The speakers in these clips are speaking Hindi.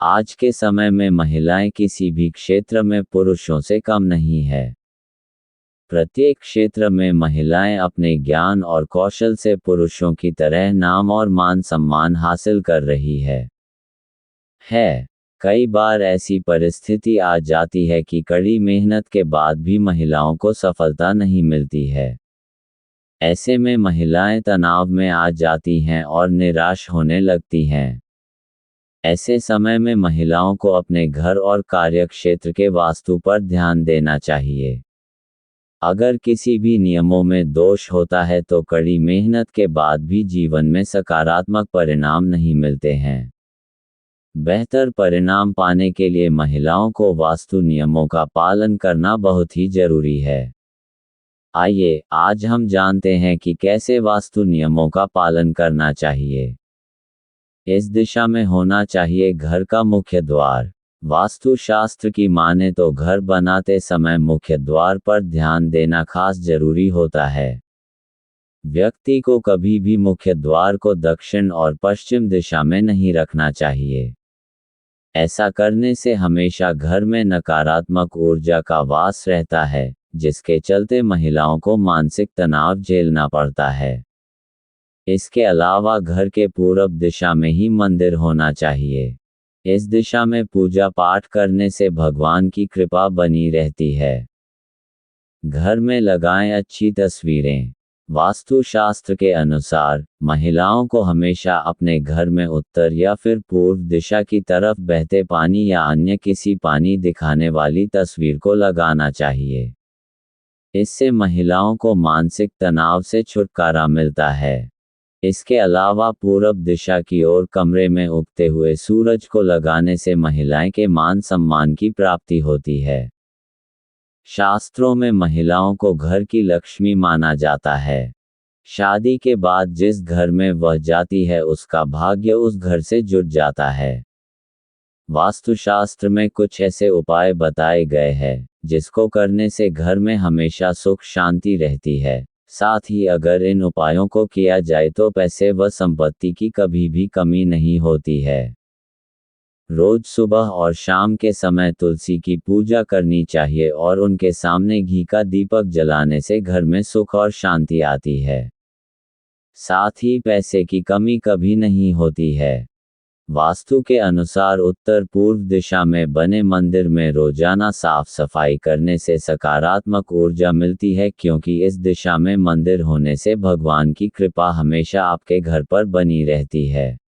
आज के समय में महिलाएं किसी भी क्षेत्र में पुरुषों से कम नहीं है। प्रत्येक क्षेत्र में महिलाएं अपने ज्ञान और कौशल से पुरुषों की तरह नाम और मान सम्मान हासिल कर रही है। कई बार ऐसी परिस्थिति आ जाती है कि कड़ी मेहनत के बाद भी महिलाओं को सफलता नहीं मिलती है। ऐसे में महिलाएं तनाव में आ जाती हैं और निराश होने लगती हैं। ऐसे समय में महिलाओं को अपने घर और कार्यक्षेत्र के वास्तु पर ध्यान देना चाहिए। अगर किसी भी नियमों में दोष होता है तो कड़ी मेहनत के बाद भी जीवन में सकारात्मक परिणाम नहीं मिलते हैं। बेहतर परिणाम पाने के लिए महिलाओं को वास्तु नियमों का पालन करना बहुत ही जरूरी है। आइए, आज हम जानते हैं कि कैसे वास्तु नियमों का पालन करना चाहिए। इस दिशा में होना चाहिए घर का मुख्य द्वार। वास्तु शास्त्र की माने तो घर बनाते समय मुख्य द्वार पर ध्यान देना खास जरूरी होता है। व्यक्ति को कभी भी मुख्य द्वार को दक्षिण और पश्चिम दिशा में नहीं रखना चाहिए। ऐसा करने से हमेशा घर में नकारात्मक ऊर्जा का वास रहता है, जिसके चलते महिलाओं को मानसिक तनाव झेलना पड़ता है। इसके अलावा घर के पूरब दिशा में ही मंदिर होना चाहिए। इस दिशा में पूजा पाठ करने से भगवान की कृपा बनी रहती है। घर में लगाएं अच्छी तस्वीरें। वास्तु शास्त्र के अनुसार महिलाओं को हमेशा अपने घर में उत्तर या फिर पूर्व दिशा की तरफ बहते पानी या अन्य किसी पानी दिखाने वाली तस्वीर को लगाना चाहिए। इससे महिलाओं को मानसिक तनाव से छुटकारा मिलता है। इसके अलावा पूरब दिशा की ओर कमरे में उगते हुए सूरज को लगाने से महिलाएं के मान सम्मान की प्राप्ति होती है। शास्त्रों में महिलाओं को घर की लक्ष्मी माना जाता है। शादी के बाद जिस घर में वह जाती है उसका भाग्य उस घर से जुड़ जाता है। वास्तुशास्त्र में कुछ ऐसे उपाय बताए गए हैं जिसको करने से घर में हमेशा सुख शांति रहती है। साथ ही अगर इन उपायों को किया जाए तो पैसे व संपत्ति की कभी भी कमी नहीं होती है। रोज सुबह और शाम के समय तुलसी की पूजा करनी चाहिए और उनके सामने घी का दीपक जलाने से घर में सुख और शांति आती है। साथ ही पैसे की कमी कभी नहीं होती है। वास्तु के अनुसार उत्तर पूर्व दिशा में बने मंदिर में रोजाना साफ सफाई करने से सकारात्मक ऊर्जा मिलती है, क्योंकि इस दिशा में मंदिर होने से भगवान की कृपा हमेशा आपके घर पर बनी रहती है।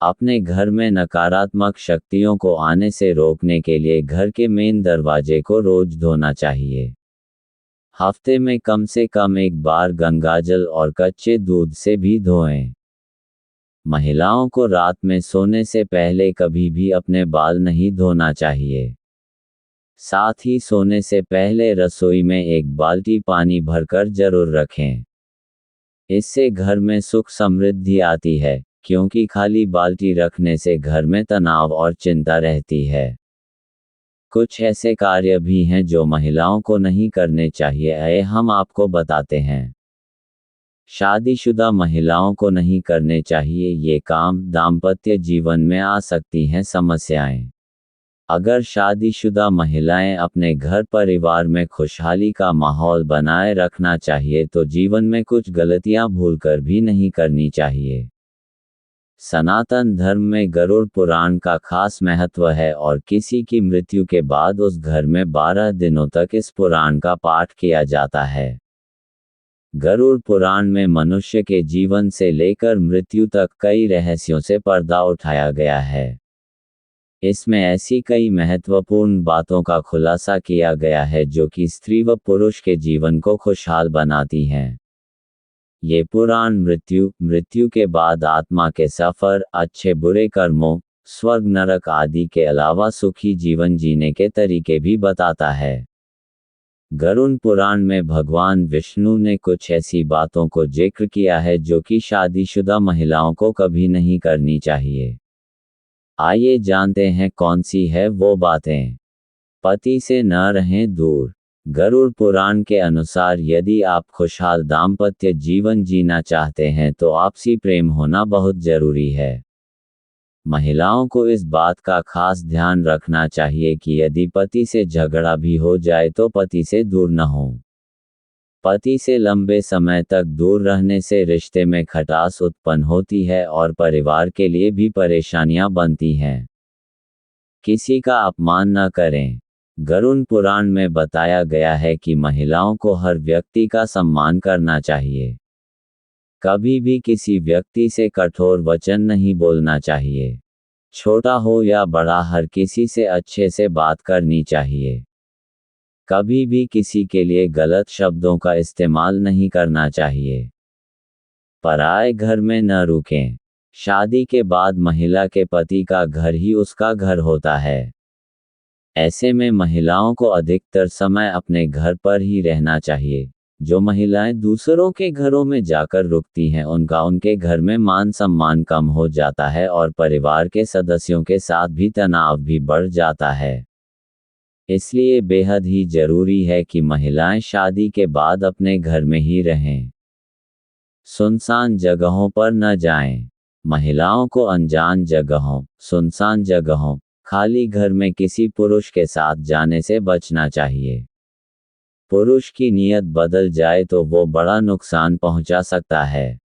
अपने घर में नकारात्मक शक्तियों को आने से रोकने के लिए घर के मेन दरवाजे को रोज धोना चाहिए। हफ्ते में कम से कम एक बार गंगाजल और कच्चे दूध से भी धोएं। महिलाओं को रात में सोने से पहले कभी भी अपने बाल नहीं धोना चाहिए। साथ ही सोने से पहले रसोई में एक बाल्टी पानी भरकर जरूर रखें। इससे घर में सुख समृद्धि आती है, क्योंकि खाली बाल्टी रखने से घर में तनाव और चिंता रहती है। कुछ ऐसे कार्य भी हैं जो महिलाओं को नहीं करने चाहिए, आइए हम आपको बताते हैं। शादीशुदा महिलाओं को नहीं करने चाहिए ये काम। दाम्पत्य जीवन में आ सकती हैं समस्याएं। अगर शादीशुदा महिलाएं अपने घर परिवार में खुशहाली का माहौल बनाए रखना चाहिए तो जीवन में कुछ गलतियां भूलकर भी नहीं करनी चाहिए। सनातन धर्म में गरुड़ पुराण का खास महत्व है और किसी की मृत्यु के बाद उस घर में 12 दिनों तक इस पुराण का पाठ किया जाता है। गरुड़ पुराण में मनुष्य के जीवन से लेकर मृत्यु तक कई रहस्यों से पर्दा उठाया गया है। इसमें ऐसी कई महत्वपूर्ण बातों का खुलासा किया गया है जो कि स्त्री व पुरुष के जीवन को खुशहाल बनाती हैं। ये पुराण मृत्यु के बाद आत्मा के सफर, अच्छे बुरे कर्मों, स्वर्ग नरक आदि के अलावा सुखी जीवन जीने के तरीके भी बताता है। गरुड़ पुराण में भगवान विष्णु ने कुछ ऐसी बातों को जिक्र किया है जो कि शादीशुदा महिलाओं को कभी नहीं करनी चाहिए। आइए जानते हैं कौन सी है वो बातें। पति से न रहें दूर। गरुड़ पुराण के अनुसार यदि आप खुशहाल दाम्पत्य जीवन जीना चाहते हैं तो आपसी प्रेम होना बहुत जरूरी है। महिलाओं को इस बात का खास ध्यान रखना चाहिए कि यदि पति से झगड़ा भी हो जाए तो पति से दूर न हो। पति से लंबे समय तक दूर रहने से रिश्ते में खटास उत्पन्न होती है और परिवार के लिए भी परेशानियां बनती हैं। किसी का अपमान न करें। गरुड़ पुराण में बताया गया है कि महिलाओं को हर व्यक्ति का सम्मान करना चाहिए। कभी भी किसी व्यक्ति से कठोर वचन नहीं बोलना चाहिए। छोटा हो या बड़ा, हर किसी से अच्छे से बात करनी चाहिए। कभी भी किसी के लिए गलत शब्दों का इस्तेमाल नहीं करना चाहिए। पराए घर में न रुकें। शादी के बाद महिला के पति का घर ही उसका घर होता है। ऐसे में महिलाओं को अधिकतर समय अपने घर पर ही रहना चाहिए। जो महिलाएं दूसरों के घरों में जाकर रुकती हैं उनका उनके घर में मान सम्मान कम हो जाता है और परिवार के सदस्यों के साथ भी तनाव भी बढ़ जाता है। इसलिए बेहद ही जरूरी है कि महिलाएं शादी के बाद अपने घर में ही रहें। सुनसान जगहों पर न जाएं। महिलाओं को अनजान जगहों, सुनसान जगहों, खाली घर में किसी पुरुष के साथ जाने से बचना चाहिए। पुरुष की नीयत बदल जाए तो वो बड़ा नुकसान पहुंचा सकता है।